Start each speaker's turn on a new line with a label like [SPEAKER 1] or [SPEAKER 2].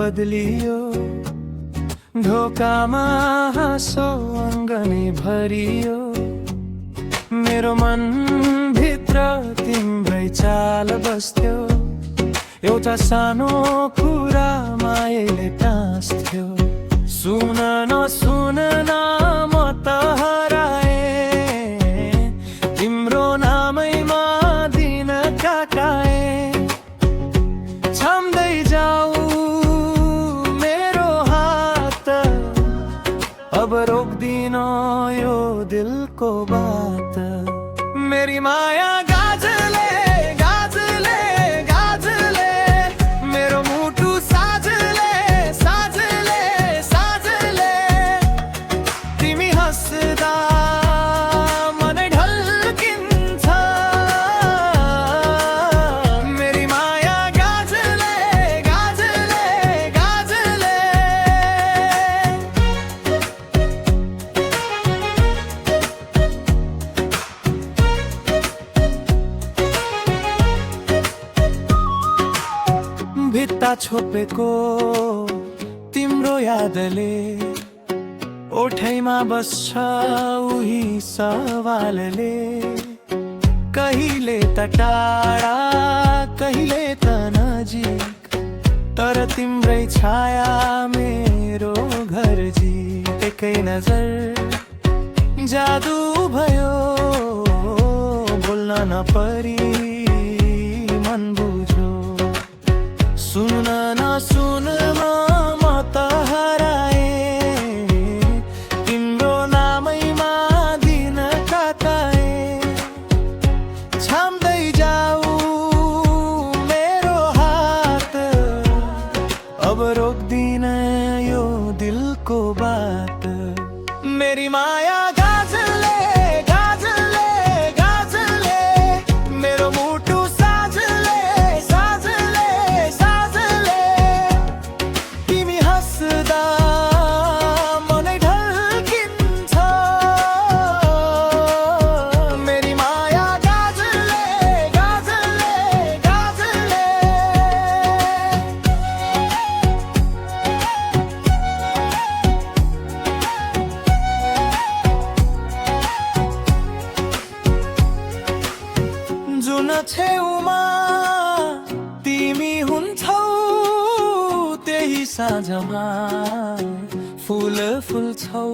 [SPEAKER 1] बदलियो, ढोकामा हाँसो अङ्गनी भरियो। मेरो मन भित्र तिम्रै चाल बस्थ्यो, एउटा सानो कुरा मायाले टाँस्थ्यो। सुन नसुन न म त हराए, तिम्रो नामैमा दिन काकाए। छाम्दै जाऊ मेरो हात, अब रोक्दिन यो दिलको बात। मेरी माया गाजले गाजले गाजले, मेरो मुटु साजले साजले साजले। तिमी हस्दा मनै ढल्किन्छ, मेरी माया गाजले गाजले गाजले। भित्ता छोपेको तिम्रो यादले, ओठैमा बस्छ उही सवालले। कहिले त टाढा कहिले त नजिक, तर तिम्रै छाया मेरो घर जिक। एकै नजर जादु भयो, बोल्न नपरी मन बुझो। सुन नसुन म त हराए, तिम्रो नामैमा दिन काकाए। छाम्दै जाऊ मेरो हात, अब रोक्दिन यो दिलको बात। मेरी माया गाजले गाजले गाजले, मेरो मुटु साजले साजले साजले। तिमी हस्दा मनै ढल्किन्छ, मेरी माया गाजले गाजले गाजले। जुन छेउमा तिमी हुन्छौ, त्यही साँझमा फुल फुल्छौ।